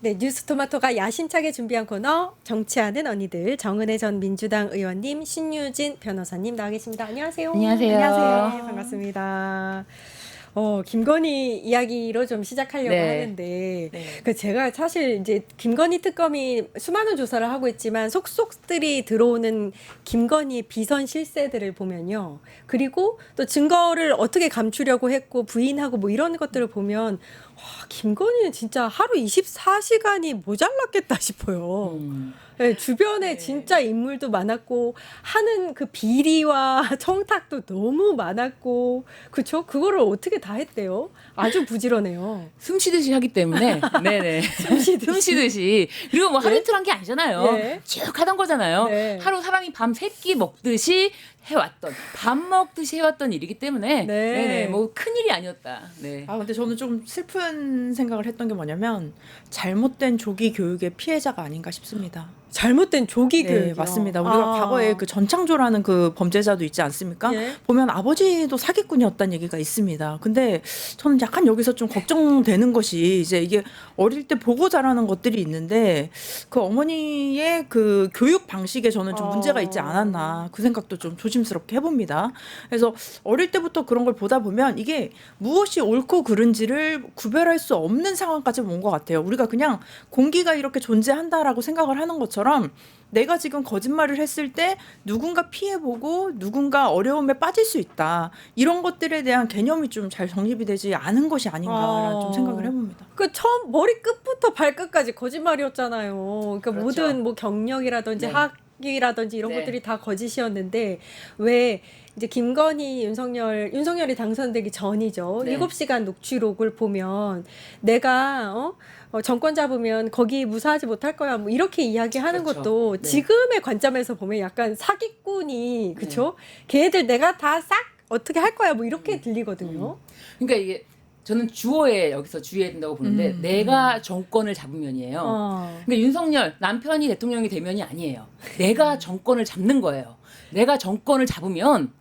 네, 뉴스토마토가 야심차게 준비한 코너 정치하는 언니들 정은혜 전 민주당 의원님, 신유진 변호사님 나와 계십니다. 안녕하세요. 안녕하세요. 네, 반갑습니다. 김건희 이야기로 좀 시작하려고 네. 하는데, 네. 그 제가 사실 이제 김건희 특검이 수많은 조사를 하고 있지만 속속들이 들어오는 김건희 비선 실세들을 보면요. 그리고 또 증거를 어떻게 감추려고 했고 부인하고 뭐 이런 것들을 보면 와, 김건희는 진짜 하루 24시간이 모자랐겠다 싶어요. 네, 주변에 진짜 인물도 많았고 하는 그 비리와 청탁도 너무 많았고 그쵸? 그거를 어떻게 다 했대요? 아주 부지런해요. 숨 쉬듯이 하기 때문에 네네 숨 쉬듯이 그리고 뭐 하루 네? 이틀 한 게 아니잖아요. 네. 쭉 하던 거잖아요. 네. 하루 사람이 밤 새끼 먹듯이 해왔던 밥 먹듯이 해왔던 일이기 때문에 네. 네네 뭐 큰일이 아니었다. 네. 아 근데 저는 좀 슬픈 생각을 했던 게 뭐냐면 잘못된 조기 교육의 피해자가 아닌가 싶습니다. 잘못된 조기 네, 교육이요. 맞습니다. 우리가 과거에 그 전창조라는 그 범죄자도 있지 않습니까? 예. 보면 아버지도 사기꾼이었다는 얘기가 있습니다. 근데 저는 약간 여기서 좀 걱정되는 것이 이제 이게 어릴 때 보고 자라는 것들이 있는데 그 어머니의 그 교육 방식에 저는 좀 문제가 있지 않았나 그 생각도 좀 조심스럽게 해봅니다. 그래서 어릴 때부터 그런 걸 보다 보면 이게 무엇이 옳고 그른지를 구별할 수 없는 상황까지 온 것 같아요. 우리가 그냥 공기가 이렇게 존재한다라고 생각을 하는 것처럼 내가 지금 거짓말을 했을 때 누군가 피해보고 누군가 어려움에 빠질 수 있다. 이런 것들에 대한 개념이 좀 잘 정립이 되지 않은 것이 아닌가라는 좀 생각을 해봅니다. 그 처음 머리 끝부터 발끝까지 거짓말이었잖아요. 그러니까 그렇죠. 모든 뭐 경력이라든지 네. 학위라든지 이런 네. 것들이 다 거짓이었는데 왜 이제 김건희 윤석열이 당선되기 전이죠. 네. 7시간 녹취록을 보면 내가 정권 잡으면 거기 무사하지 못할 거야. 뭐 이렇게 이야기하는 그렇죠. 것도 네. 지금의 관점에서 보면 약간 사기꾼이 그쵸? 걔네들 내가 다 싹 어떻게 할 거야. 뭐 이렇게 들리거든요. 그러니까 이게 저는 주어에 여기서 주의해야 된다고 보는데 내가 정권을 잡으면이에요. 그러니까 윤석열 남편이 대통령이 되면이 아니에요. 내가 정권을 잡는 거예요. 내가 정권을 잡으면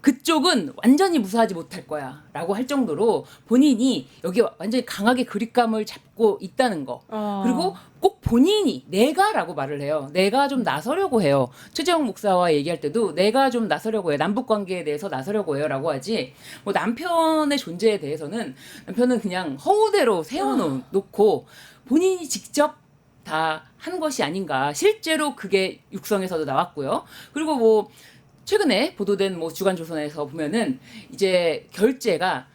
그쪽은 완전히 무사하지 못할 거야 라고 할 정도로 본인이 여기 완전히 강하게 그립감을 잡고 있다는 거. 그리고 꼭 본인이 내가라고 말을 해요. 내가 좀 나서려고 해요. 최재형 목사와 얘기할 때도 내가 좀 나서려고 해요. 남북관계에 대해서 나서려고 해요 라고 하지 뭐 남편의 존재에 대해서는 남편은 그냥 허우대로 세워놓고 본인이 직접 다 한 것이 아닌가. 실제로 그게 육성에서도 나왔고요. 그리고 뭐 최근에 보도된 뭐 주간조선에서 보면은 이제 결제가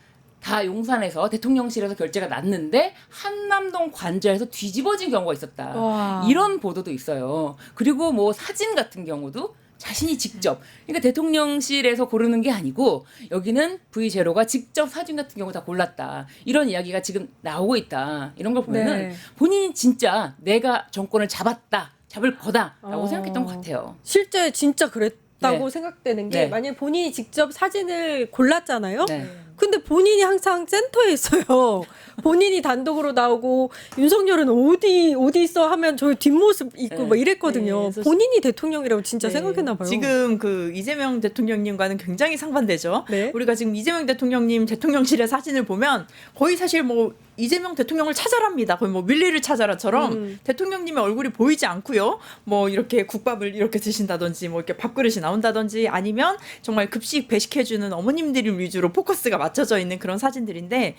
다 용산에서 대통령실에서 결제가 났는데 한남동 관저에서 뒤집어진 경우가 있었다. 와. 이런 보도도 있어요. 그리고 뭐 사진 같은 경우도 자신이 직접 그러니까 대통령실에서 고르는 게 아니고 여기는 V0가 직접 사진 같은 경우 다 골랐다. 이런 이야기가 지금 나오고 있다. 이런 걸 보면은 네. 본인이 진짜 내가 정권을 잡을 거다라고 생각했던 것 같아요. 실제 진짜 그랬다고 네. 생각되는 게 네. 만약에 본인이 직접 사진을 골랐잖아요. 네. 근데 본인이 항상 센터에 있어요. 본인이 단독으로 나오고 윤석열은 어디 있어 하면 저 뒷모습 있고 네. 뭐 이랬거든요. 네, 그래서 본인이 대통령이라고 진짜 네. 생각했나 봐요. 지금 그 이재명 대통령님과는 굉장히 상반되죠. 네. 우리가 지금 이재명 대통령님 대통령실의 사진을 보면 거의 사실 뭐 이재명 대통령을 찾아랍니다. 거의 뭐 밀리를 찾아라처럼 대통령님의 얼굴이 보이지 않고요. 뭐 이렇게 국밥을 이렇게 드신다든지 뭐 이렇게 밥그릇이 나온다든지 아니면 정말 급식 배식해주는 어머님들 위주로 포커스가 맞춰져 있는 그런 사진들인데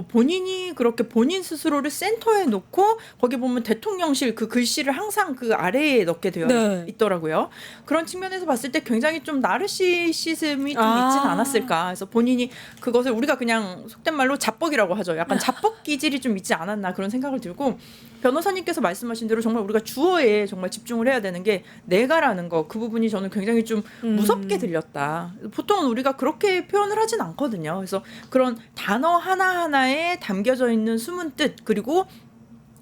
본인이 그렇게 본인 스스로를 센터에 놓고 거기 보면 대통령실 그 글씨를 항상 그 아래에 넣게 되어 네. 있더라고요. 그런 측면에서 봤을 때 굉장히 좀 나르시시즘이 좀 아. 있진 않았을까. 그래서 본인이 그것을 우리가 그냥 속된 말로 자뻑이라고 하죠. 약간 자뻑 기질이 좀 있지 않았나 그런 생각을 들고 변호사님께서 말씀하신 대로 정말 우리가 주어에 정말 집중을 해야 되는 게 내가라는 거 그 부분이 저는 굉장히 좀 무섭게 들렸다. 보통은 우리가 그렇게 표현을 하진 않거든요. 그래서 그런 단어 하나하나에 담겨져 있는 숨은 뜻 그리고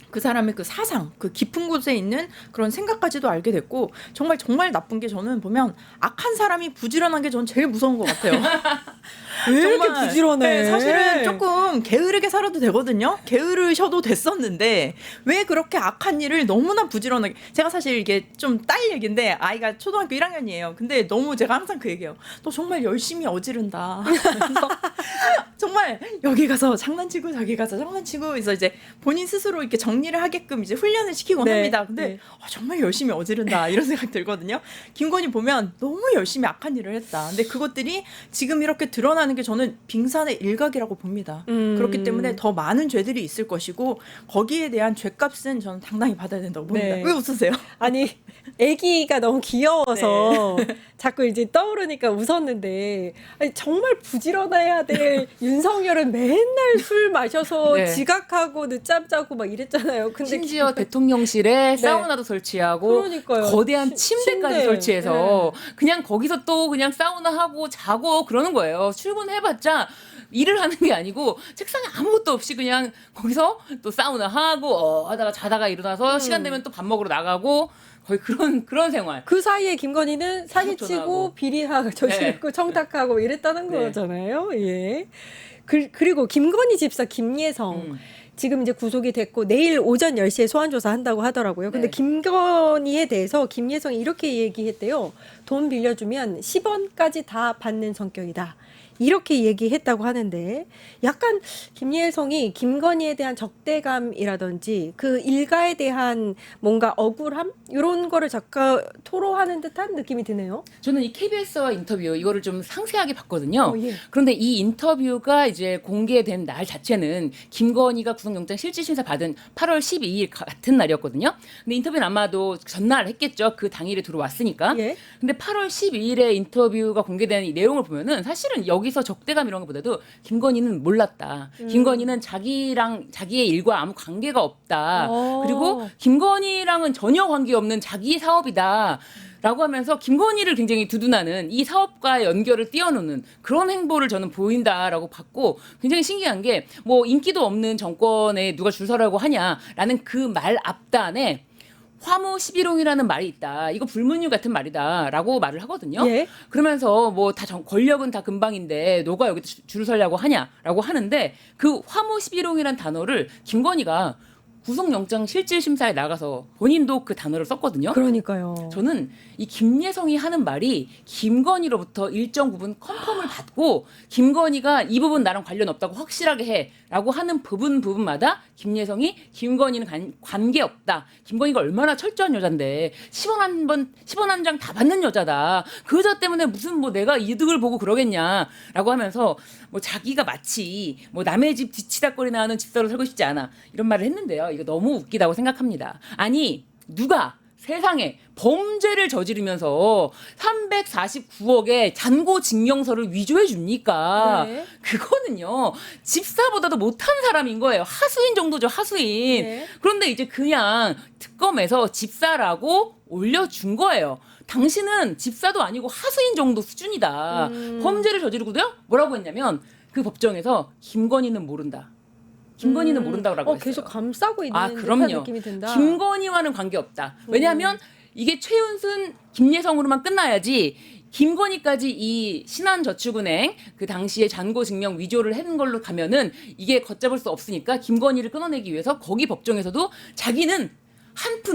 그 사람의 그 사상, 그 깊은 곳에 있는 그런 생각까지도 알게 됐고 정말 나쁜 게 저는 보면 악한 사람이 부지런한 게 전 제일 무서운 것 같아요. 왜 이렇게 정말, 부지런해? 네, 사실은 조금 게으르게 살아도 되거든요. 게으르셔도 됐었는데 왜 그렇게 악한 일을 너무나 부지런하게 제가 사실 이게 좀 딸 얘기인데 아이가 초등학교 1학년이에요. 근데 너무 제가 항상 그 얘기해요. 너 정말 열심히 어지른다. 정말 여기 가서 장난치고 저기 가서 장난치고 그래서 이제 본인 스스로 이렇게 정리를 하게끔 이제 훈련을 시키곤 네. 합니다. 근데 네. 정말 열심히 어지른다 이런 생각 들거든요. 김건희 보면 너무 열심히 악한 일을 했다. 근데 그것들이 지금 이렇게 드러나는 게 저는 빙산의 일각이라고 봅니다. 그렇기 때문에 더 많은 죄들이 있을 것이고 거기에 대한 죄값은 저는 당당히 받아야 된다고 봅니다. 네. 왜 웃으세요? 아니 아기가 너무 귀여워서 자꾸 이제 떠오르니까 웃었는데 아니, 정말 부지런해야 될 윤석열은 맨날 술 마셔서 네. 지각하고 늦잠 자고 막 이랬잖아요. 근데 심지어 대통령실에 사우나도 설치하고 그러니까요. 거대한 침대까지 침대. 설치해서 그냥 거기서 또 그냥 사우나 하고 자고 그러는 거예요. 출근해봤자 일을 하는 게 아니고 책상에 아무것도 없이 그냥 거기서 또 사우나 하고 하다가 자다가 일어나서 시간 되면 또 밥 먹으러 나가고 거의 그런 생활. 그 사이에 김건희는 사기치고 전화하고. 비리하고 저지르고 청탁하고 이랬다는 네. 거잖아요. 예. 그리고 김건희 집사 김예성 지금 이제 구속이 됐고 내일 오전 10시에 소환 조사한다고 하더라고요. 근데 네. 김건희에 대해서 김예성이 이렇게 얘기했대요. 돈 빌려주면 10원까지 다 받는 성격이다. 이렇게 얘기했다고 하는데 약간 김예성이 김건희에 대한 적대감이라든지 그 일가에 대한 뭔가 억울함 이런 거를 자꾸 토로하는 듯한 느낌이 드네요. 저는 이 KBS와 인터뷰 이거를 좀 상세하게 봤거든요. 예. 그런데 이 인터뷰가 이제 공개된 날 자체는 김건희가 구속영장 실질심사 받은 8월 12일 같은 날이었거든요. 근데 인터뷰는 아마도 전날 했겠죠. 그 당일에 들어왔으니까. 예. 근데 8월 12일에 인터뷰가 공개된 이 내용을 보면은 사실은 여기서 적대감 이런 것보다도 김건희는 몰랐다. 김건희는 자기의 일과 아무 관계가 없다. 그리고 김건희랑은 전혀 관계없는 자기 사업이다. 라고 하면서 김건희를 굉장히 두둔하는 이 사업과의 연결을 띄워놓는 그런 행보를 저는 보인다라고 봤고 굉장히 신기한 게 뭐 인기도 없는 정권에 누가 줄 서라고 하냐라는 그 말 앞단에 화무 11홍이라는 말이 있다. 이거 불문율 같은 말이다라고 말을 하거든요. 예. 그러면서 뭐 다 권력은 다 금방인데 너가 여기 줄 서려고 하냐라고 하는데 그 화무 11홍이라는 단어를 김건희가 구속영장 실질심사에 나가서 본인도 그 단어를 썼거든요. 그러니까요. 저는 이 김예성이 하는 말이 김건희로부터 일정 부분 컨펌을 받고 김건희가 이 부분 나랑 관련 없다고 확실하게 해라고 하는 부분마다 김예성이 김건희는 관계없다. 김건희가 얼마나 철저한 여잔데 10원 한 장 다 받는 여자다. 그 여자 때문에 무슨 뭐 내가 이득을 보고 그러겠냐라고 하면서 뭐 자기가 마치 뭐 남의 집 뒤치다거리나 하는 집사로 살고 싶지 않아. 이런 말을 했는데요. 이거 너무 웃기다고 생각합니다. 아니 누가 세상에 범죄를 저지르면서 349억의 잔고증명서를 위조해 줍니까? 네. 그거는요. 집사보다도 못한 사람인 거예요. 하수인 정도죠. 하수인. 네. 그런데 이제 그냥 특검에서 집사라고 올려준 거예요. 당신은 집사도 아니고 하수인 정도 수준이다. 범죄를 저지르고도요. 뭐라고 했냐면 그 법정에서 김건희는 모른다. 김건희는 모른다고 했어요. 계속 감싸고 있는 듯한 그럼요. 느낌이 든다. 김건희와는 관계없다. 왜냐하면 이게 최윤순, 김예성으로만 끝나야지 김건희까지 이 신한저축은행 그 당시에 잔고증명 위조를 한 걸로 가면은 이게 걷잡을 수 없으니까 김건희를 끊어내기 위해서 거기 법정에서도 자기는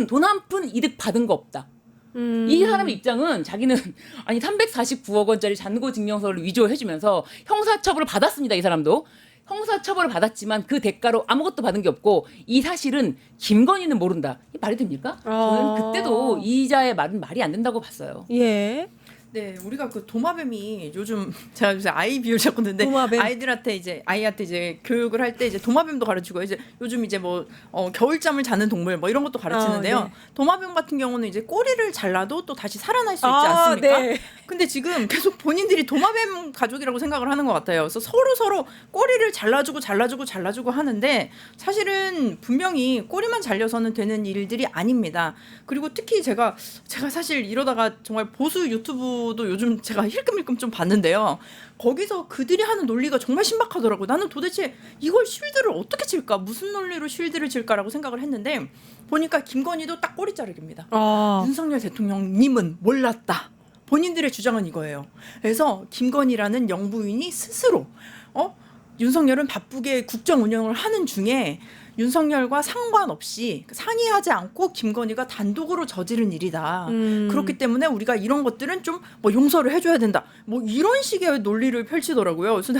돈 한 푼 이득 받은 거 없다. 이 사람의 입장은 자기는 아니 349억 원짜리 잔고증명서를 위조해주면서 형사처벌을 받았습니다. 이 사람도. 형사처벌을 받았지만 그 대가로 아무것도 받은 게 없고 이 사실은 김건희는 모른다. 이게 말이 됩니까? 저는 그때도 이자의 말은 말이 안 된다고 봤어요. 예. 네, 우리가 그 도마뱀이 요즘 제가 요새 아이 비유를 자꾸 듣는데 도마뱀. 아이한테 이제 교육을 할 때 이제 도마뱀도 가르치고 이제 요즘 이제 뭐 겨울잠을 자는 동물 뭐 이런 것도 가르치는데요. 네. 도마뱀 같은 경우는 이제 꼬리를 잘라도 또 다시 살아날 수 있지 않습니까? 네. 근데 지금 계속 본인들이 도마뱀 가족이라고 생각을 하는 것 같아요. 그래서 서로 꼬리를 잘라주고 하는데 사실은 분명히 꼬리만 잘려서는 되는 일들이 아닙니다. 그리고 특히 제가 사실 이러다가 정말 보수 유튜브도 요즘 제가 힐끔힐끔 좀 봤는데요. 거기서 그들이 하는 논리가 정말 신박하더라고요. 나는 도대체 이걸 쉴드를 어떻게 칠까? 무슨 논리로 쉴드를 칠까라고 생각을 했는데 보니까 김건희도 딱 꼬리 자르기입니다. 윤석열 대통령님은 몰랐다. 본인들의 주장은 이거예요. 그래서 김건희라는 영부인이 스스로 윤석열은 바쁘게 국정 운영을 하는 중에 윤석열과 상관없이 상의하지 않고 김건희가 단독으로 저지른 일이다. 그렇기 때문에 우리가 이런 것들은 좀 뭐 용서를 해줘야 된다. 뭐 이런 식의 논리를 펼치더라고요. 그래서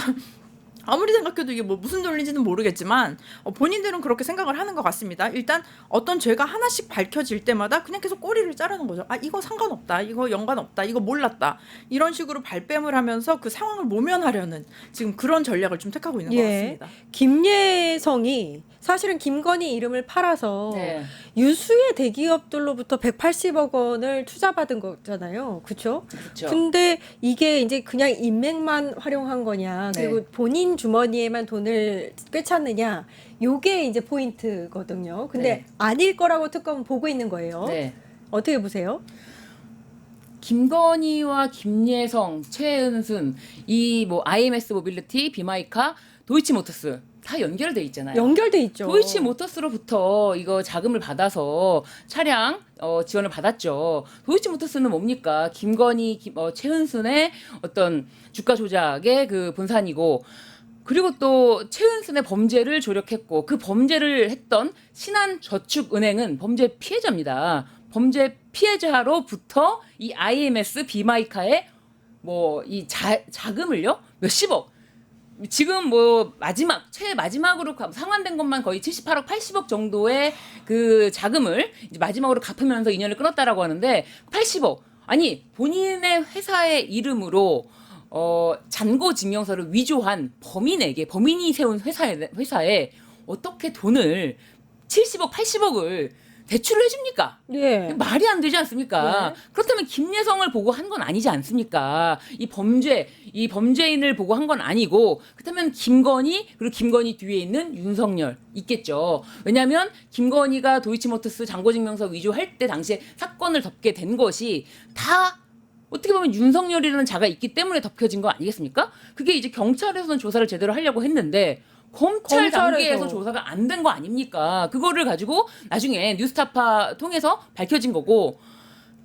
아무리 생각해도 이게 뭐 무슨 논리인지는 모르겠지만 본인들은 그렇게 생각을 하는 것 같습니다. 일단 어떤 죄가 하나씩 밝혀질 때마다 그냥 계속 꼬리를 자르는 거죠. 아 이거 상관없다, 이거 연관없다, 이거 몰랐다 이런 식으로 발뺌을 하면서 그 상황을 모면하려는 지금 그런 전략을 좀 택하고 있는 것 같습니다. 김예성이 사실은 김건희 이름을 팔아서 네. 유수의 대기업들로부터 180억 원을 투자받은 거잖아요. 그렇죠? 그렇죠. 근데 이게 이제 그냥 인맥만 활용한 거냐, 그리고 네. 본인 주머니에만 돈을 꿰찼느냐, 요게 이제 포인트거든요. 근데 네. 아닐 거라고 특검은 보고 있는 거예요. 네. 어떻게 보세요? 김건희와 김예성, 최은순, 이 뭐 IMS 모빌리티, 비마이카, 도이치모터스 다 연결돼 있잖아요. 연결돼 있죠. 도이치모터스로부터 이거 자금을 받아서 차량 지원을 받았죠. 도이치모터스는 뭡니까? 김건희, 최은순의 어떤 주가 조작의 그 본산이고, 그리고 또 최은순의 범죄를 조력했고 그 범죄를 했던 신한저축은행은 범죄 피해자입니다. 범죄 피해자로부터 이 IMS 비마이카의 뭐 이 자금을요 몇십억, 지금 뭐 마지막으로 상환된 것만 거의 78억 80억 정도의 그 자금을 이제 마지막으로 갚으면서 인연을 끊었다라고 하는데, 80억 아니 본인의 회사의 이름으로 잔고 증명서를 위조한 범인이 세운 회사에 어떻게 돈을 70억 80억을 대출을 해줍니까? 예. 말이 안 되지 않습니까? 네. 그렇다면 김예성을 보고 한 건 아니지 않습니까? 이 범죄인을 보고 한 건 아니고, 그렇다면 김건희, 그리고 김건희 뒤에 있는 윤석열 있겠죠. 왜냐하면 김건희가 도이치모터스 잔고증명서 위조할 때 당시에 사건을 덮게 된 것이 다 어떻게 보면 윤석열이라는 자가 있기 때문에 덮여진 거 아니겠습니까? 그게 이제 경찰에서는 조사를 제대로 하려고 했는데 검찰 단계에서 조사가 안 된 거 아닙니까? 그거를 가지고 나중에 뉴스타파 통해서 밝혀진 거고,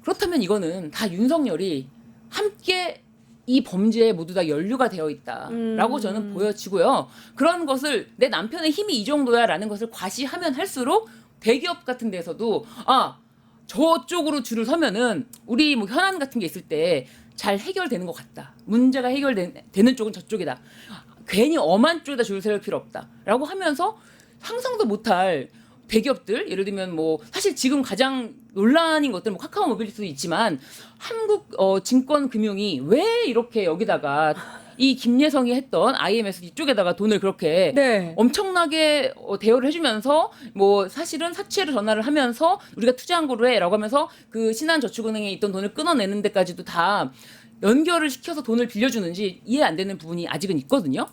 그렇다면 이거는 다 윤석열이 함께 이 범죄에 모두 다 연루가 되어 있다라고 저는 보여지고요. 그런 것을 내 남편의 힘이 이 정도야라는 것을 과시하면 할수록 대기업 같은 데서도 저쪽으로 줄을 서면은 우리 뭐 현안 같은 게 있을 때 잘 해결되는 것 같다. 문제가 해결되는 쪽은 저쪽이다. 괜히 엄한 쪽에다 줄을 세울 필요 없다라고 하면서 상상도 못할 대기업들, 예를 들면 뭐 사실 지금 가장 논란인 것들 뭐 카카오 모빌리티도 있지만 한국 증권금융이 왜 이렇게 여기다가 이 김예성이 했던 IMS 이쪽에다가 돈을 그렇게 네. 엄청나게 대여를 해주면서 뭐 사실은 사채로 전화를 하면서 우리가 투자한 거로 해라고 하면서 그 신한저축은행에 있던 돈을 끊어내는 데까지도 다 연결을 시켜서 돈을 빌려주는지 이해 안 되는 부분이 아직은 있거든요.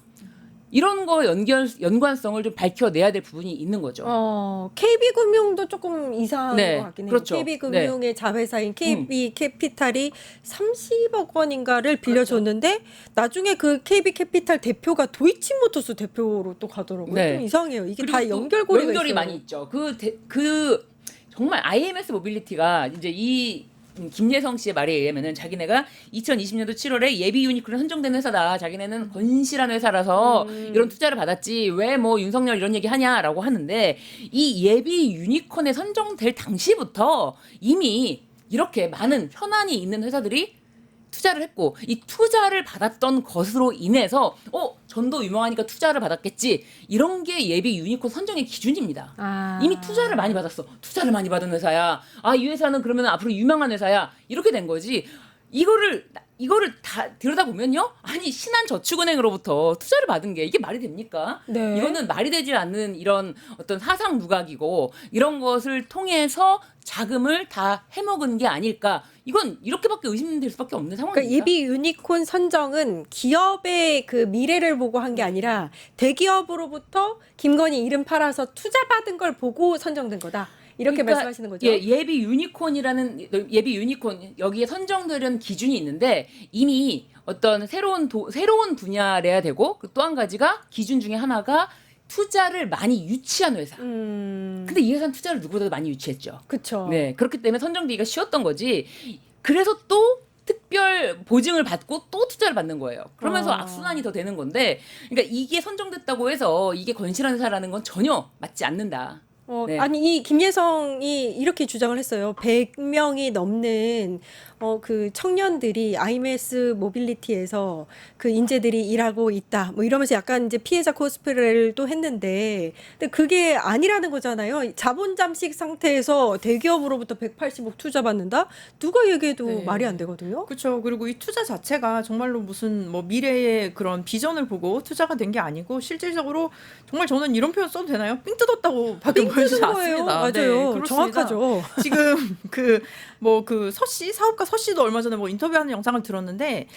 이런 거 연관성을 좀 밝혀내야 될 부분이 있는 거죠. KB금융도 조금 이상한 네, 것 같긴 해요. 그렇죠. KB금융의 자회사인 KB캐피탈이 30억 원인가를 빌려줬는데 나중에 그 KB캐피탈 대표가 도이치모터스 대표로 또 가더라고요. 네. 좀 이상해요. 이게 그리고 다 또 연결고리가 연결이 있어요. 많이 있죠. 정말 IMS 모빌리티가 이제 이 김예성 씨의 말에 의하면은 자기네가 2020년도 7월에 예비 유니콘에 선정된 회사다. 자기네는 건실한 회사라서 이런 투자를 받았지. 왜 뭐 윤석열 이런 얘기 하냐라고 하는데, 이 예비 유니콘에 선정될 당시부터 이미 이렇게 많은 현안이 있는 회사들이 투자를 했고, 이 투자를 받았던 것으로 인해서 전도 유명하니까 투자를 받았겠지, 이런 게 예비 유니콘 선정의 기준입니다. 이미 투자를 많이 받았어. 투자를 많이 받은 회사야. 이 회사는 그러면 앞으로 유명한 회사야. 이렇게 된 거지. 이거를 다 들여다보면요, 아니 신한저축은행으로부터 투자를 받은 게 이게 말이 됩니까? 네. 이거는 말이 되지 않는 이런 어떤 사상 누각이고, 이런 것을 통해서 자금을 다 해먹은 게 아닐까. 이건 이렇게밖에 의심될 수밖에 없는 상황입니다. 그러니까 예비 유니콘 선정은 기업의 그 미래를 보고 한 게 아니라 대기업으로부터 김건희 이름 팔아서 투자받은 걸 보고 선정된 거다. 이렇게 그러니까, 말씀하시는 거죠? 예비 유니콘 여기에 선정되려는 기준이 있는데, 이미 어떤 새로운 분야를 해야 되고, 또 한 가지가 기준 중에 하나가 투자를 많이 유치한 회사. 근데 이 회사는 투자를 누구보다도 많이 유치했죠. 그렇죠. 네, 그렇기 때문에 선정되기가 쉬웠던 거지. 그래서 또 특별 보증을 받고 또 투자를 받는 거예요. 그러면서 악순환이 더 되는 건데, 그러니까 이게 선정됐다고 해서 이게 건실한 회사라는 건 전혀 맞지 않는다. 네. 아니 이 김예성이 이렇게 주장을 했어요. 100명이 넘는 그 청년들이 IMS 모빌리티에서 그 인재들이 일하고 있다. 뭐 이러면서 약간 이제 피해자 코스프레를 또 했는데, 근데 그게 아니라는 거잖아요. 자본 잠식 상태에서 대기업으로부터 180억 투자 받는다? 누가 얘기해도 네. 말이 안 되거든요. 그렇죠. 그리고 이 투자 자체가 정말로 무슨 뭐 미래의 그런 비전을 보고 투자가 된 게 아니고 실질적으로 정말 저는 이런 표현 써도 되나요? 삥 뜯었다고 밖에 삥 보여주지 뜯은 거예요. 않습니다. 맞아요. 네, 그렇습니다. 정확하죠. 지금 그 서씨 사업가 서씨도 얼마 전에 뭐 인터뷰하는 영상을 들었는데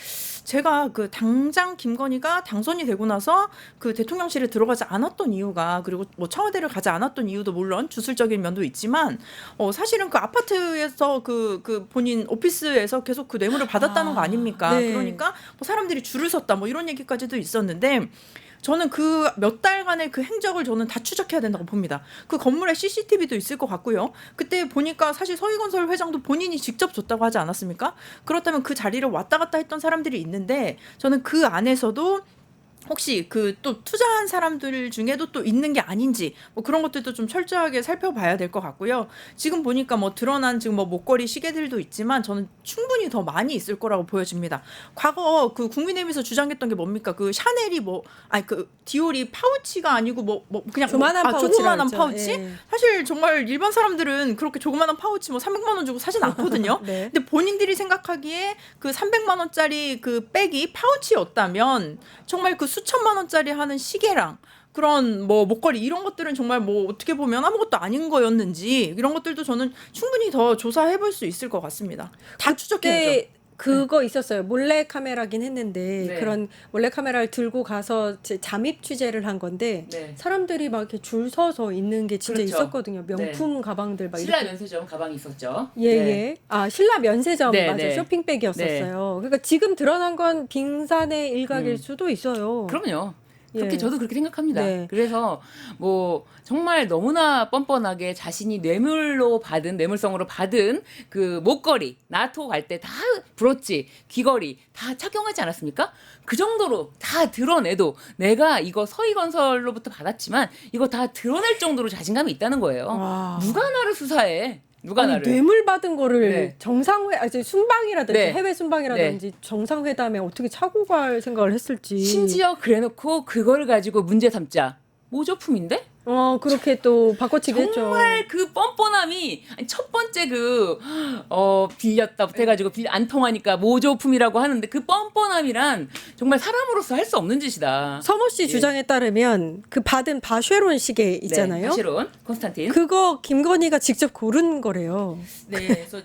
제가 그 당장 김건희가 당선이 되고 나서 그 대통령실에 들어가지 않았던 이유가, 그리고 뭐 청와대를 가지 않았던 이유도 물론 주술적인 면도 있지만 사실은 그 아파트에서 그 본인 오피스에서 계속 그 뇌물을 받았다는 거 아닙니까? 네. 그러니까 뭐 사람들이 줄을 섰다 뭐 이런 얘기까지도 있었는데 저는 그 몇 달간의 그 행적을 저는 다 추적해야 된다고 봅니다. 그 건물에 CCTV도 있을 것 같고요. 그때 보니까 사실 서희건설 회장도 본인이 직접 줬다고 하지 않았습니까? 그렇다면 그 자리를 왔다 갔다 했던 사람들이 있는데 저는 그 안에서도 혹시 그 또 투자한 사람들 중에도 또 있는 게 아닌지 뭐 그런 것들도 좀 철저하게 살펴봐야 될 것 같고요. 지금 보니까 뭐 드러난 지금 뭐 목걸이 시계들도 있지만 저는 충분히 더 많이 있을 거라고 보여집니다. 과거 그 국민의힘에서 주장했던 게 뭡니까? 그 샤넬이 그 디올이 파우치가 아니고 뭐 그냥 조그만한 파우치라고 조그만한 했죠. 파우치? 예. 사실 정말 일반 사람들은 그렇게 조그만한 파우치 뭐 300만 원 주고 사진 않거든요. 네. 근데 본인들이 생각하기에 그 300만 원짜리 그 백이 파우치였다면 정말 그 수천만 원짜리 하는 시계랑 그런 뭐 목걸이 이런 것들은 정말 뭐 어떻게 보면 아무것도 아닌 거였는지 이런 것들도 저는 충분히 더 조사해 볼 수 있을 것 같습니다. 다 추적해야죠. 그때 그거 있었어요. 몰래 카메라긴 했는데 네. 그런 몰래 카메라를 들고 가서 잠입 취재를 한 건데 네. 사람들이 막 이렇게 줄 서서 있는 게 진짜 그렇죠. 있었거든요. 명품 가방들 막 신라 이렇게. 면세점 가방이 있었죠. 예, 네. 예. 아, 신라 면세점 네, 맞아. 네. 쇼핑백이었었어요. 그러니까 지금 드러난 건 빙산의 일각일 수도 있어요. 그럼요. 그렇게 예. 저도 그렇게 생각합니다. 네. 그래서 뭐 정말 너무나 뻔뻔하게 자신이 뇌물성으로 받은 그 목걸이 나토 갈 때 다 브로치, 귀걸이 다 착용하지 않았습니까? 그 정도로 다 드러내도 내가 이거 서희건설로부터 받았지만 이거 다 드러낼 정도로 자신감이 있다는 거예요. 와. 누가 나를 수사해? 누가 아니, 나를? 뇌물 받은 거를 네. 이제 순방이라든지 네. 해외 순방이라든지 정상회담에 어떻게 차고 갈 생각을 했을지. 심지어 그래놓고 그걸 가지고 문제 삼자. 모조품인데? 그렇게 또 바꿔치기 했죠. 정말 그 뻔뻔함이 아니, 첫 번째 빌렸다부터 해가지고 안 통하니까 모조품이라고 하는데 그 뻔뻔함이란 정말 사람으로서 할 수 없는 짓이다. 서모 씨 예. 주장에 따르면 그 받은 바쉐론 시계 있잖아요. 네, 바쉐론 콘스탄틴. 그거 김건희가 직접 고른 거래요. 네, 그래서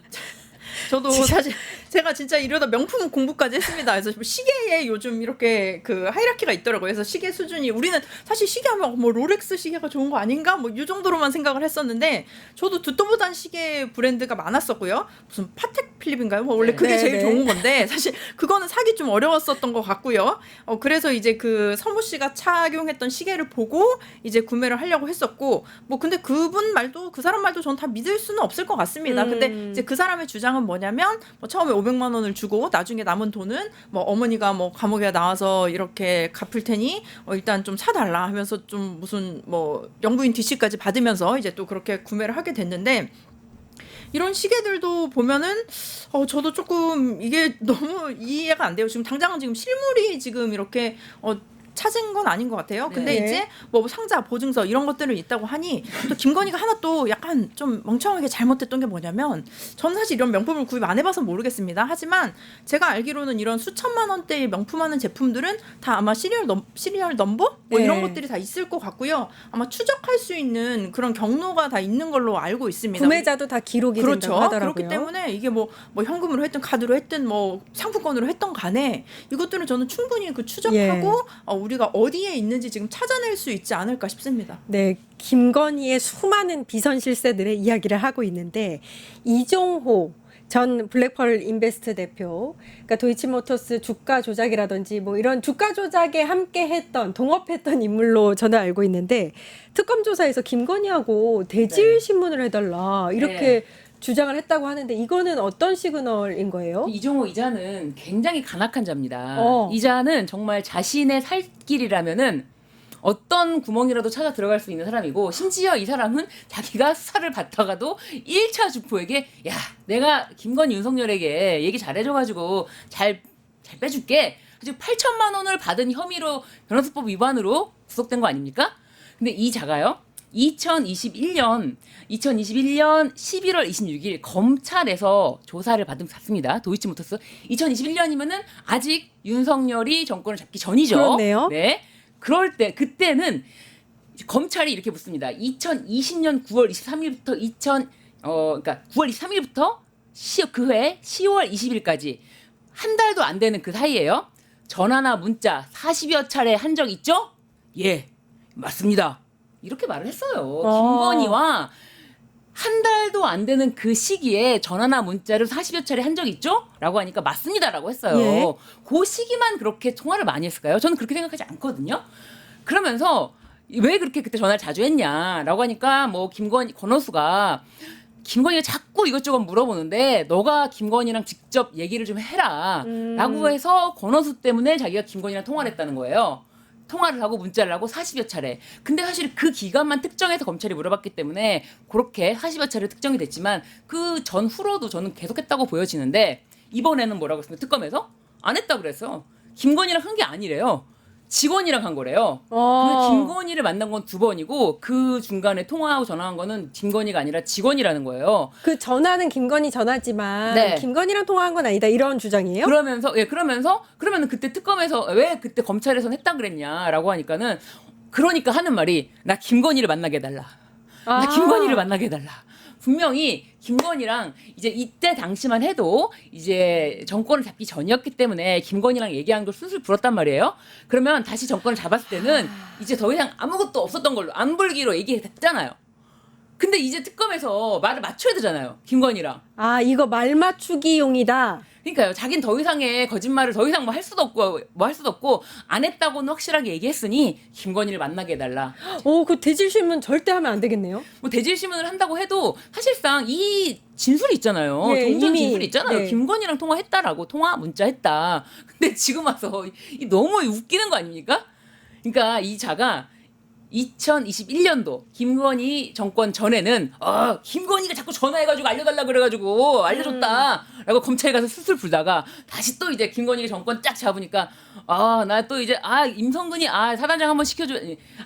저도 사실 제가 진짜 이러다 명품 공부까지 했습니다. 그래서 시계에 요즘 이렇게 그 하이라키가 있더라고요. 그래서 시계 수준이 우리는 사실 시계하면 뭐 롤렉스 시계가 좋은 거 아닌가 뭐 이 정도로만 생각을 했었는데 저도 듣도 못한 시계 브랜드가 많았었고요. 무슨 파텍 필립인가요? 뭐 원래 그게 네, 제일 네. 좋은 건데 사실 그거는 사기 좀 어려웠었던 것 같고요. 그래서 이제 그 서모 씨가 착용했던 시계를 보고 이제 구매를 하려고 했었고 뭐 근데 그분 말도 그 사람 말도 전 다 믿을 수는 없을 것 같습니다. 근데 이제 그 사람의 주장은 뭐냐면 뭐 처음에 500만 원을 주고 나중에 남은 돈은 뭐 어머니가 뭐 감옥에 나와서 이렇게 갚을 테니 일단 좀 사달라 하면서 좀 무슨 뭐 영부인 DC까지 받으면서 이제 또 그렇게 구매를 하게 됐는데 이런 시계들도 보면은 저도 조금 이게 너무 이해가 안 돼요. 지금 당장은 지금 실물이 지금 이렇게 찾은 건 아닌 것 같아요. 근데 네. 이제 뭐 상자, 보증서 이런 것들은 있다고 하니 또 김건희가 하나 또 약간 좀 멍청하게 잘못했던 게 뭐냐면 저는 사실 이런 명품을 구입 안 해봐서 모르겠습니다. 하지만 제가 알기로는 이런 수천만 원대의 명품하는 제품들은 다 아마 시리얼 넘버 뭐 네. 이런 것들이 다 있을 것 같고요. 아마 추적할 수 있는 그런 경로가 다 있는 걸로 알고 있습니다. 구매자도 다 기록이 그렇죠. 된다고 하더라고요. 그렇기 때문에 이게 뭐 현금으로 했든 카드로 했든 뭐 상품권으로 했던 간에 이것들은 저는 충분히 그 추적하고 우리가 어디에 있는지 지금 찾아낼 수 있지 않을까 싶습니다. 네, 김건희의 수많은 비선 실세들의 이야기를 하고 있는데 이종호 전 블랙펄 인베스트 대표, 그러니까 도이치모터스 주가 조작이라든지 뭐 이런 주가 조작에 함께했던 동업했던 인물로 저는 알고 있는데 특검 조사에서 김건희하고 대질 신문을 해달라 이렇게 네. 주장을 했다고 하는데 이거는 어떤 시그널인 거예요? 이종호 이자는 굉장히 간악한 자입니다. 어. 이자는 정말 자신의 살 길이라면은 어떤 구멍이라도 찾아 들어갈 수 있는 사람이고 심지어 이 사람은 자기가 수사를 받다가도 1차 주포에게 야 내가 김건희 윤석열에게 얘기 잘해줘가지고 잘 빼줄게. 그래서 8천만 원을 받은 혐의로 변호사법 위반으로 구속된 거 아닙니까? 근데 이 자가요. 2021년 11월 26일 검찰에서 조사를 받습니다. 도이치모터스 2021년이면은 아직 윤석열이 정권을 잡기 전이죠. 그렇네요. 네. 그럴 때 그때는 검찰이 이렇게 묻습니다. 2020년 9월 23일부터 그러니까 9월 23일부터 그해 10월 20일까지 한 달도 안 되는 그 사이에요. 전화나 문자 40여 차례 한 적 있죠? 예. 맞습니다. 이렇게 말을 했어요. 김건희와 한 달도 안 되는 그 시기에 전화나 문자를 40여 차례 한 적 있죠? 라고 하니까 맞습니다라고 했어요. 예. 그 시기만 그렇게 통화를 많이 했을까요? 저는 그렇게 생각하지 않거든요. 그러면서 왜 그렇게 그때 전화를 자주 했냐라고 하니까 뭐 권오수가 김건희가 자꾸 이것저것 물어보는데 너가 김건희랑 직접 얘기를 좀 해라 라고 해서 권오수 때문에 자기가 김건희랑 통화를 했다는 거예요. 통화를 하고 문자를 하고 40여 차례. 근데 사실 그 기간만 특정해서 검찰이 물어봤기 때문에 그렇게 40여 차례 특정이 됐지만 그 전후로도 저는 계속했다고 보여지는데 이번에는 뭐라고 했습니까? 특검에서 안 했다고 그랬어요. 김건희랑 한 게 아니래요. 직원이랑 한 거래요. 근데 김건희를 만난 건 2번이고 그 중간에 통화하고 전화한 거는 김건희가 아니라 직원이라는 거예요. 그 전화는 김건희 전화지만 네. 김건희랑 통화한 건 아니다 이런 주장이에요? 그러면은 그때 특검에서 왜 그때 검찰에서는 했다 그랬냐라고 하니까는 그러니까 하는 말이 나 김건희를 만나게 해달라. 나 김건희를 만나게 해달라. 분명히 김건희랑 이제 이때 당시만 해도 이제 정권을 잡기 전이었기 때문에 김건희랑 얘기한 걸 술술 불었단 말이에요. 그러면 다시 정권을 잡았을 때는 이제 더 이상 아무것도 없었던 걸로 안 불기로 얘기했잖아요. 근데 이제 특검에서 말을 맞춰야 되잖아요. 김건희랑. 이거 말 맞추기용이다. 그러니까요. 자긴 더 이상의 거짓말을 더 이상 뭐 할 수도 없고 안 했다고는 확실하게 얘기했으니 김건희를 만나게 해달라. 그 대질신문 절대 하면 안 되겠네요. 뭐 대질신문을 한다고 해도 사실상 이 진술이 있잖아요. 예, 종전 이미, 진술이 있잖아요. 네. 김건희랑 통화했다라고 문자 했다. 근데 지금 와서 너무 웃기는 거 아닙니까? 그러니까 이 자가 2021년도 김건희 정권 전에는 김건희가 자꾸 전화해가지고 알려달라 그래가지고 알려줬다라고 검찰에 가서 술술 불다가 다시 또 이제 김건희가 정권 쫙 잡으니까 나 또 이제 임성근이 사단장 한번 시켜줘.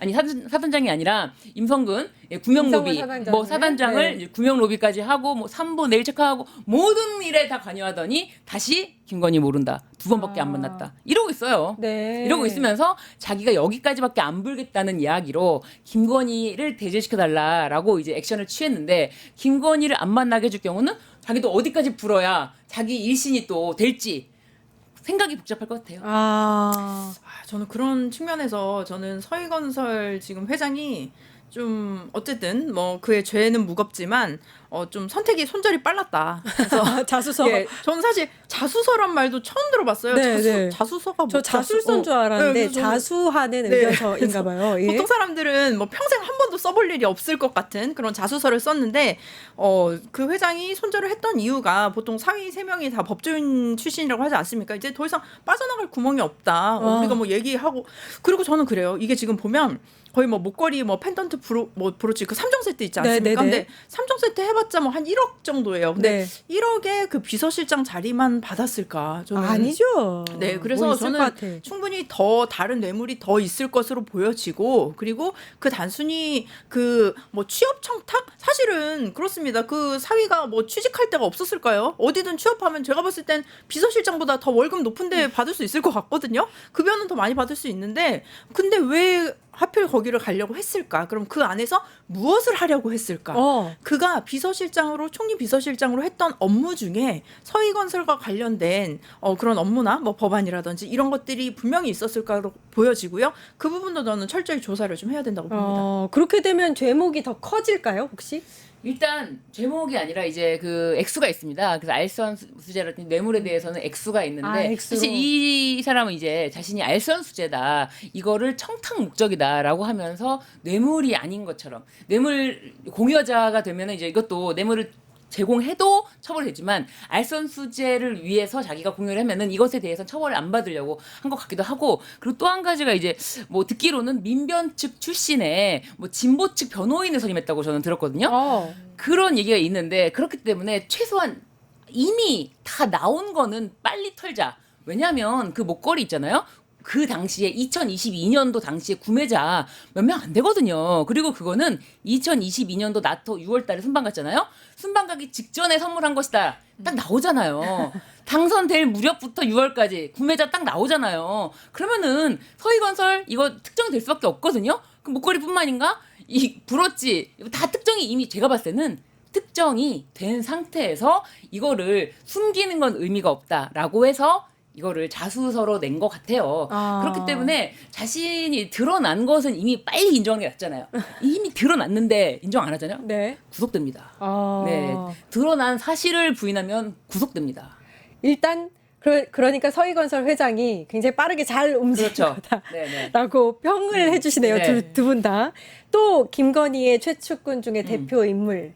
아니 사단장이 아니라 임성근 구명로비 뭐 사단장을 네. 구명로비까지 하고 뭐 3부 내일 체크하고 모든 일에 다 관여하더니 다시 김건희 모른다. 2번밖에 안 만났다. 이러고 있어요. 네. 이러고 있으면서 자기가 여기까지밖에 안 불겠다는 이야기로 김건희를 대제시켜달라라고 이제 액션을 취했는데 김건희를 안 만나게 해줄 경우는 자기도 어디까지 불어야 자기 일신이 또 될지 생각이 복잡할 것 같아요. 저는 그런 측면에서 저는 서희건설 지금 회장이 좀 어쨌든 뭐 그의 죄는 무겁지만 좀 선택이 손절이 빨랐다. 그래서 자수서. 예, 저는 사실 자수서란 말도 처음 들어봤어요. 네. 자수서가 뭐 저 자술서인 줄 알았는데 네, 그래서 저는- 자수하는 네. 의견서인가 봐요. 예. 보통 사람들은 뭐 평생 한 번도 써볼 일이 없을 것 같은 그런 자수서를 썼는데 그 회장이 손절을 했던 이유가 보통 상위 3명이 다 법조인 출신이라고 하지 않습니까? 이제 더 이상 빠져나갈 구멍이 없다. 우리가 뭐 얘기하고 그리고 저는 그래요. 이게 지금 보면 거의 뭐 목걸이 뭐 펜던트 브로치 그 3종 세트 있지 않습니까? 네. 근데 3종 세트 해봤자 뭐 한 1억 정도예요. 근데 네. 1억에 그 비서실장 자리만 받았을까? 저는 아니죠. 네, 그래서 뭐 있을 저는 것 같아. 충분히 더 다른 뇌물이 더 있을 것으로 보여지고 그리고 그 단순히 그 뭐 취업 청탁 사실은 그렇습니다. 그 사위가 뭐 취직할 데가 없었을까요? 어디든 취업하면 제가 봤을 땐 비서실장보다 더 월급 높은데 받을 수 있을 것 같거든요. 급여는 더 많이 받을 수 있는데 근데 왜 하필 거기를 가려고 했을까? 그럼 그 안에서 무엇을 하려고 했을까? 그가 비서실장으로 총리 비서실장으로 했던 업무 중에 서희건설과 관련된 그런 업무나 뭐 법안이라든지 이런 것들이 분명히 있었을 거로 보여지고요. 그 부분도 저는 철저히 조사를 좀 해야 된다고 봅니다. 그렇게 되면 죄목이 더 커질까요, 혹시? 일단 제목이 아니라 이제 그 액수가 있습니다. 그래서 알선수재라든지 뇌물에 대해서는 액수가 있는데 액수로. 사실 이 사람은 이제 자신이 알선수재다 이거를 청탁 목적이다라고 하면서 뇌물이 아닌 것처럼 뇌물 공여자가 되면은 이제 이것도 뇌물을 제공해도 처벌이 되지만 알선수재를 위해서 자기가 공유를 하면은 이것에 대해서 처벌을 안 받으려고 한 것 같기도 하고 그리고 또 한 가지가 이제 뭐 듣기로는 민변 측 출신의 뭐 진보 측 변호인을 선임했다고 저는 들었거든요. 그런 얘기가 있는데 그렇기 때문에 최소한 이미 다 나온 거는 빨리 털자. 왜냐하면 그 목걸이 있잖아요. 그 당시에 2022년도 당시에 구매자 몇 명 안 되거든요. 그리고 그거는 2022년도 나토 6월 달에 순방 갔잖아요. 순방 가기 직전에 선물한 것이다. 딱 나오잖아요. 당선될 무렵부터 6월까지 구매자 딱 나오잖아요. 그러면은 서희건설 이거 특정이 될 수밖에 없거든요. 그 목걸이뿐만인가? 이 브로치 다 특정이 이미 제가 봤을 때는 특정이 된 상태에서 이거를 숨기는 건 의미가 없다라고 해서 이거를 자수서로 낸 것 같아요. 그렇기 때문에 자신이 드러난 것은 이미 빨리 인정하는 게 낫잖아요. 이미 드러났는데 인정 안 하잖아요. 네. 구속됩니다. 네, 드러난 사실을 부인하면 구속됩니다. 일단 그러니까 서희건설 회장이 굉장히 빠르게 잘 움직인 그렇죠. 거다라고 평을 해주시네요. 네. 두 분 다. 또 김건희의 최측근 중에 대표 인물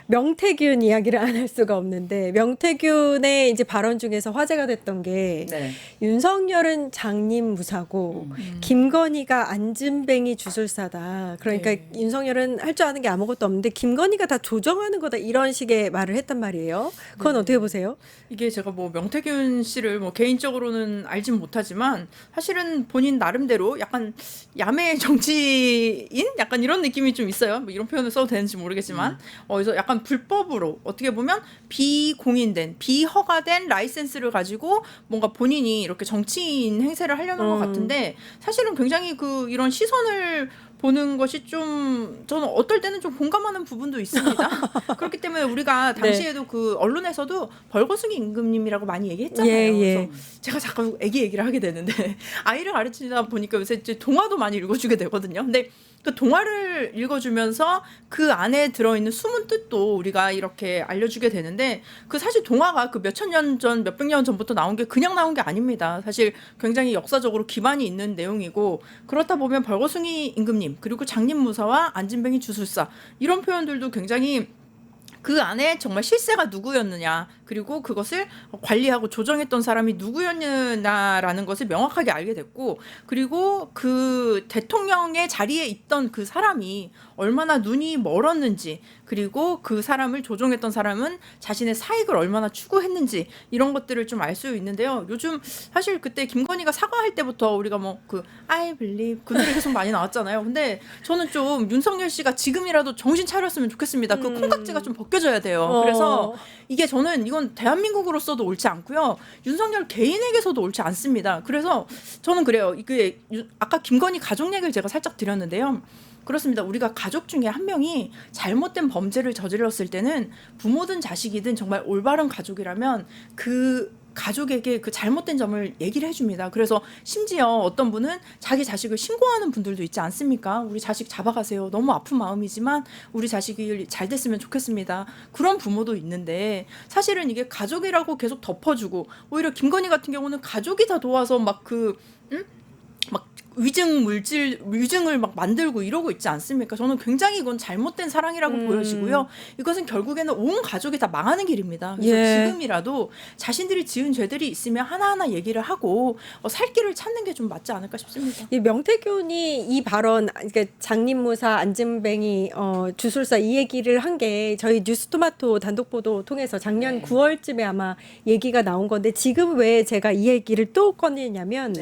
명태균 이야기를 안 할 수가 없는데 명태균의 이제 발언 중에서 화제가 됐던 게 네. 윤석열은 장님 무사고 김건희가 안진뱅이 주술사다. 그러니까 윤석열은 할 줄 아는 게 아무것도 없는데 김건희가 다 조정하는 거다 이런 식의 말을 했단 말이에요. 그건 어떻게 보세요? 이게 제가 뭐 명태균 씨를 뭐 개인적으로는 알진 못하지만 사실은 본인 나름대로 약간 야매 정치인 약간 이런 느낌이 좀 있어요. 뭐 이런 표현을 써도 되는지 모르겠지만 그래서 약간 불법으로 어떻게 보면 비공인된 비허가된 라이센스를 가지고 뭔가 본인이 이렇게 정치인 행세를 하려는 것 같은데 사실은 굉장히 그 이런 시선을 보는 것이 좀 저는 어떨 때는 좀 공감하는 부분도 있습니다. 그렇기 때문에 우리가 당시에도 그 언론에서도 벌거숭이 임금님이라고 많이 얘기했잖아요. 그래서 제가 자꾸 애기 얘기를 하게 되는데 아이를 가르치다 보니까 요새 이제 동화도 많이 읽어주게 되거든요. 근데 그 동화를 읽어주면서 그 안에 들어있는 숨은 뜻도 우리가 이렇게 알려주게 되는데 그 사실 동화가 그 몇천 년 전, 몇백 년 전부터 나온 게 그냥 나온 게 아닙니다. 사실 굉장히 역사적으로 기반이 있는 내용이고 그렇다 보면 벌거숭이 임금님 그리고 장님무사와 안진뱅이 주술사 이런 표현들도 굉장히 그 안에 정말 실세가 누구였느냐 그리고 그것을 관리하고 조정했던 사람이 누구였느냐라는 것을 명확하게 알게 됐고 그리고 그 대통령의 자리에 있던 그 사람이 얼마나 눈이 멀었는지 그리고 그 사람을 조종했던 사람은 자신의 사익을 얼마나 추구했는지 이런 것들을 좀 알 수 있는데요. 요즘 사실 그때 김건희가 사과할 때부터 우리가 뭐 그 I believe 그 노래 계속 많이 나왔잖아요. 근데 저는 좀 윤석열 씨가 지금이라도 정신 차렸으면 좋겠습니다. 그 콩깍지가 좀 벗겨져야 돼요. 그래서 이게 저는 이건 대한민국으로서도 옳지 않고요. 윤석열 개인에게서도 옳지 않습니다. 그래서 저는 그래요. 이게 아까 김건희 가족 얘기를 제가 살짝 드렸는데요. 그렇습니다. 우리가 가족 중에 한 명이 잘못된 범죄를 저질렀을 때는 부모든 자식이든 정말 올바른 가족이라면 그 가족에게 그 잘못된 점을 얘기를 해줍니다. 그래서 심지어 어떤 분은 자기 자식을 신고하는 분들도 있지 않습니까? 우리 자식 잡아가세요. 너무 아픈 마음이지만 우리 자식이 잘 됐으면 좋겠습니다. 그런 부모도 있는데 사실은 이게 가족이라고 계속 덮어주고 오히려 김건희 같은 경우는 가족이 다 도와서 막 위증을 막 만들고 이러고 있지 않습니까? 저는 굉장히 이건 잘못된 사랑이라고 보여지고요. 이것은 결국에는 온 가족이 다 망하는 길입니다. 그래서 지금이라도 자신들이 지은 죄들이 있으면 하나하나 얘기를 하고 살 길을 찾는 게 좀 맞지 않을까 싶습니다. 이 명태균이 이 발언, 그러니까 장님무사, 안진뱅이 주술사 이 얘기를 한 게 저희 뉴스토마토 단독 보도 통해서 작년 9월쯤에 아마 얘기가 나온 건데 지금 왜 제가 이 얘기를 또 꺼내냐면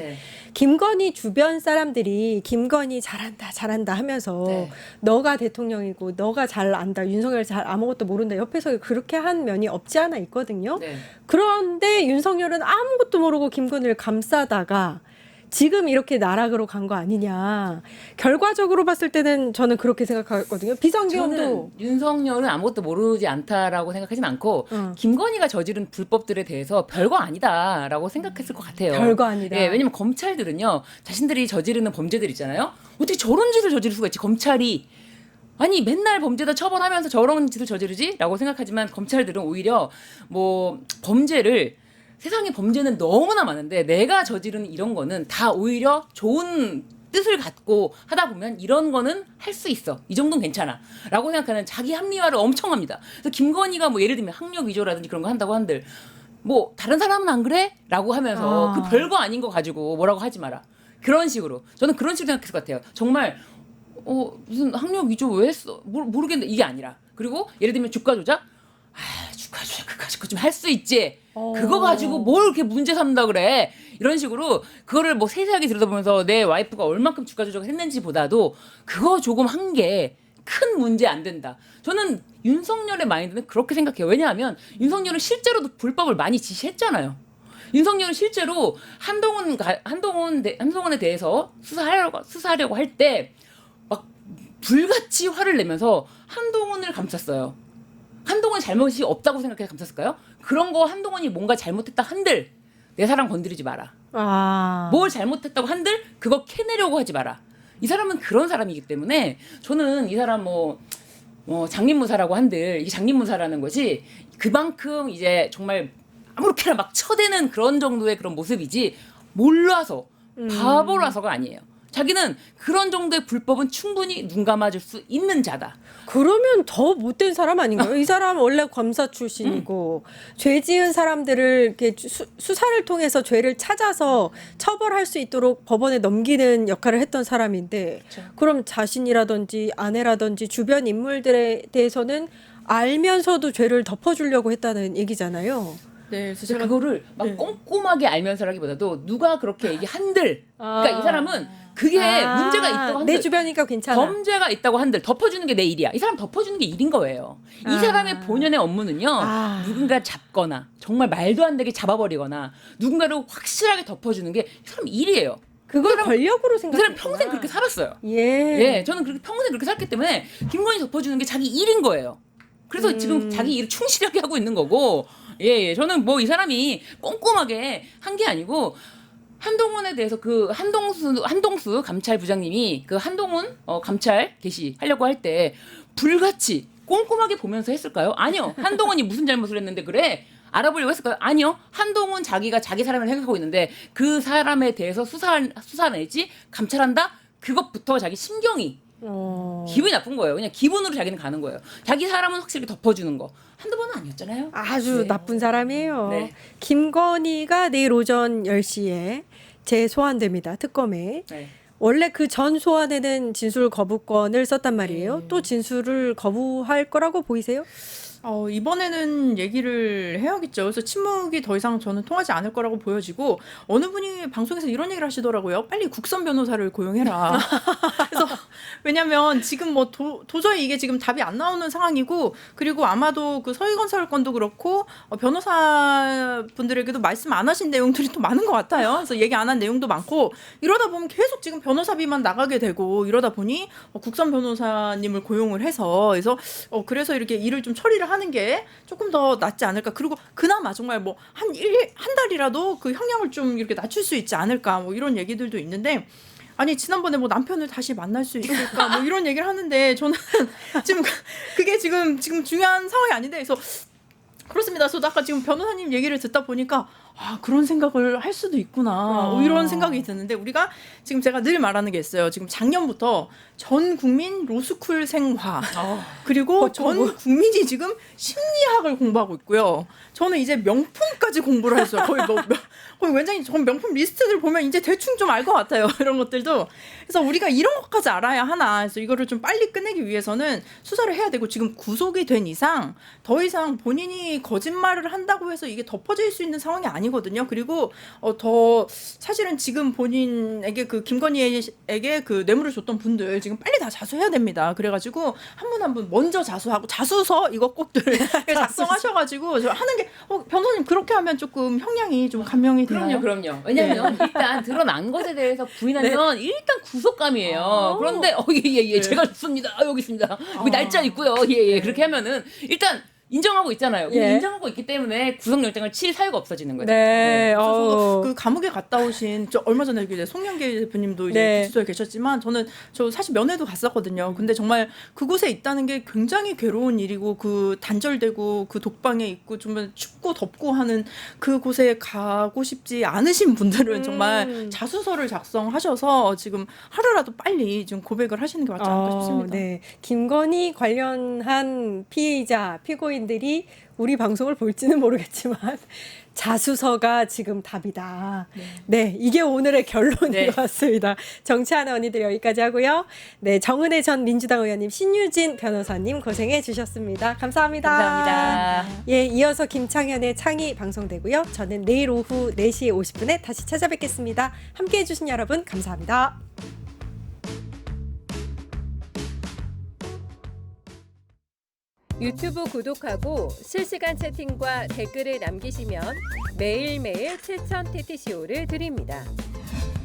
김건희 주변 사람들이 김건희 잘한다 하면서 너가 대통령이고 너가 잘 안다 윤석열 잘 아무것도 모른다 옆에서 그렇게 한 면이 없지 않아 있거든요. 그런데 윤석열은 아무것도 모르고 김건희를 감싸다가 지금 이렇게 나락으로 간 거 아니냐. 결과적으로 봤을 때는 저는 그렇게 생각하거든요. 비상계엄도 저는 윤석열은 아무것도 모르지 않다라고 생각하진 않고 김건희가 저지른 불법들에 대해서 별거 아니다라고 생각했을 것 같아요. 별거 아니다. 예, 왜냐면 검찰들은요. 자신들이 저지르는 범죄들 있잖아요. 어떻게 저런 짓을 저지를 수가 있지? 검찰이 아니 맨날 범죄다 처벌하면서 저런 짓을 저지르지? 라고 생각하지만 검찰들은 오히려 뭐 범죄를 세상에 범죄는 너무나 많은데 내가 저지른 이런 거는 다 오히려 좋은 뜻을 갖고 하다 보면 이런 거는 할 수 있어. 이 정도는 괜찮아. 라고 생각하는 자기 합리화를 엄청 합니다. 그래서 김건희가 뭐 예를 들면 학력 위조라든지 그런 거 한다고 한들 뭐 다른 사람은 안 그래? 라고 하면서 그 별거 아닌 거 가지고 뭐라고 하지 마라. 그런 식으로. 저는 그런 식으로 생각했을 것 같아요. 정말 무슨 학력 위조 왜 했어? 모르겠는데 이게 아니라. 그리고 예를 들면 주가 조작? 주가 조작 그거 좀 할 수 있지. 그거 가지고 뭘 이렇게 문제 삼다 그래. 이런 식으로 그거를 뭐 세세하게 들여다보면서 내 와이프가 얼만큼 주가 조작을 했는지보다도 그거 조금 한 게 큰 문제 안 된다. 저는 윤석열의 마인드는 그렇게 생각해요. 왜냐하면 윤석열은 실제로도 불법을 많이 지시했잖아요. 윤석열은 실제로 한동훈에 대해서 수사하려고 할 때 막 불같이 화를 내면서 한동훈을 감쌌어요. 한동훈 잘못이 없다고 생각해서 감쌌을까요? 그런 거 한동훈이 뭔가 잘못했다 한들 내 사람 건드리지 마라. 뭘 잘못했다고 한들 그거 캐내려고 하지 마라. 이 사람은 그런 사람이기 때문에 저는 이 사람 뭐 장립무사라고 한들 이게 장립무사라는 것이 그만큼 이제 정말 아무렇게나 막 쳐대는 그런 정도의 그런 모습이지 몰라서 바보라서가 아니에요. 자기는 그런 정도의 불법은 충분히 눈 감아줄 수 있는 자다. 그러면 더 못된 사람 아닌가요? 이 사람 원래 검사 출신이고 죄 지은 사람들을 이렇게 수사를 통해서 죄를 찾아서 처벌할 수 있도록 법원에 넘기는 역할을 했던 사람인데 그렇죠. 그럼 자신이라든지 아내라든지 주변 인물들에 대해서는 알면서도 죄를 덮어주려고 했다는 얘기잖아요. 네, 그래서 제가 그거를 막 네. 꼼꼼하게 알면서라기보다도 누가 그렇게 얘기한들 그러니까 이 사람은 그게 문제가 있다고 한들 내 주변이니까 괜찮아. 범죄가 있다고 한들 덮어주는 게 내 일이야. 이 사람 덮어주는 게 일인 거예요. 이 사람의 본연의 업무는요. 누군가 잡거나 정말 말도 안 되게 잡아버리거나 누군가를 확실하게 덮어주는 게 이 사람 일이에요. 그걸 권력으로 그 사람 생각해. 평생 그렇게 살았어요. 예. 저는 그렇게 평생 그렇게 살았기 때문에 김건희 덮어주는 게 자기 일인 거예요. 그래서 지금 자기 일을 충실하게 하고 있는 거고 저는 뭐 이 사람이 꼼꼼하게 한 게 아니고 한동훈에 대해서 그 한동수 감찰부장님이 그 한동훈 감찰 개시하려고 할 때 불같이 꼼꼼하게 보면서 했을까요? 아니요. 한동훈이 무슨 잘못을 했는데 그래? 알아보려고 했을까요? 아니요. 한동훈 자기가 자기 사람을 생각하고 있는데 그 사람에 대해서 수사 내지 감찰한다? 그것부터 자기 심경이 기분이 나쁜 거예요. 그냥 기분으로 자기는 가는 거예요. 자기 사람은 확실히 덮어주는 거. 한두 번은 아니었잖아요. 아주 나쁜 사람이에요. 네. 김건희가 내일 오전 10시에 재소환됩니다. 특검에. 네. 원래 그 전 소환에는 진술 거부권을 썼단 말이에요. 또 진술을 거부할 거라고 보이세요? 이번에는 얘기를 해야겠죠. 그래서 침묵이 더 이상 저는 통하지 않을 거라고 보여지고 어느 분이 방송에서 이런 얘기를 하시더라고요. 빨리 국선 변호사를 고용해라. 그래서 왜냐면 지금 뭐 도저히 이게 지금 답이 안 나오는 상황이고 그리고 아마도 그 서희건설 건도 그렇고 변호사분들에게도 말씀 안 하신 내용들이 또 많은 것 같아요. 그래서 얘기 안 한 내용도 많고 이러다 보면 계속 지금 변호사비만 나가게 되고 이러다 보니 국선 변호사님을 고용을 해서 그래서 이렇게 일을 좀 처리를 하는 게 조금 더 낫지 않을까. 그리고 그나마 정말 뭐 한 달이라도 그 형량을 좀 이렇게 낮출 수 있지 않을까. 뭐 이런 얘기들도 있는데 아니 지난번에 뭐 남편을 다시 만날 수 있을까 뭐 이런 얘기를 하는데 저는 지금 그게 지금 중요한 상황이 아닌데 그래서 그렇습니다. 저도 아까 지금 변호사님 얘기를 듣다 보니까 그런 생각을 할 수도 있구나. 이런 생각이 드는데 우리가 지금 제가 늘 말하는 게 있어요. 지금 작년부터 전 국민 로스쿨 생화 그리고 전 국민이 지금 심리학을 공부하고 있고요. 저는 이제 명품까지 공부를 했어요. 거의 굉장히 전 명품 리스트들 보면 이제 대충 좀 알 것 같아요. 이런 것들도. 그래서 우리가 이런 것까지 알아야 하나. 그래서 이거를 좀 빨리 끝내기 위해서는 수사를 해야 되고 지금 구속이 된 이상 더 이상 본인이 거짓말을 한다고 해서 이게 덮어질 수 있는 상황이 아니거든요. 그리고 더 사실은 지금 본인에게 그 김건희에게 그 뇌물을 줬던 분들 지금 빨리 다 자수해야 됩니다. 그래가지고 한 분 한 분 먼저 자수하고 자수서 이거 꼭들 작성하셔가지고 하는 게 변호사님 그렇게 하면 조금 형량이 좀 감명이 되나요? 그럼요. 왜냐면 일단 드러난 것에 대해서 부인하면 일단 구속감이에요. 그런데 제가 줬습니다. 여기 있습니다. 여기 날짜 있고요. 그렇게 하면은 일단 인정하고 있잖아요. 근데 예. 인정하고 있기 때문에 구속영장을 칠 사유가 없어지는 거죠. 네. 그래서 그 감옥에 갔다 오신 저 얼마 전에 이제 송영길 대표님도 이제 네. 기소에 계셨지만 저 사실 면회도 갔었거든요. 근데 정말 그곳에 있다는 게 굉장히 괴로운 일이고 그 단절되고 그 독방에 있고 정말 춥고 덥고 하는 그곳에 가고 싶지 않으신 분들은 정말 자수서를 작성하셔서 지금 하루라도 빨리 좀 고백을 하시는 게 맞지 않을까 싶습니다. 네. 김건희 관련한 피의자, 피고인들이 우리 방송을 볼지는 모르겠지만 자수서가 지금 답이다. 네. 이게 오늘의 결론인 네. 것 같습니다. 정치하는 언니들 여기까지 하고요. 네. 정은혜 전 민주당 의원님, 신유진 변호사님 고생해 주셨습니다. 감사합니다. 감사합니다. 예, 이어서 김창현의 창이 방송되고요. 저는 내일 오후 4시 50분에 다시 찾아뵙겠습니다. 함께해 주신 여러분 감사합니다. 유튜브 구독하고 실시간 채팅과 댓글을 남기시면 매일매일 7천 TTCO를 드립니다.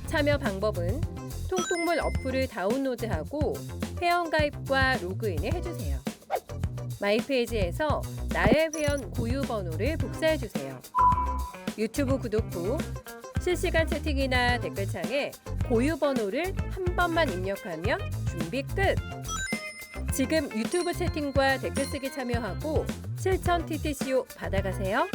참여 방법은 통통물 어플을 다운로드하고 회원가입과 로그인을 해주세요. 마이페이지에서 나의 회원 고유 번호를 복사해주세요. 유튜브 구독 후 실시간 채팅이나 댓글창에 고유 번호를 한 번만 입력하면 준비 끝! 지금 유튜브 채팅과 댓글 쓰기 참여하고 실천 TTCO 받아가세요.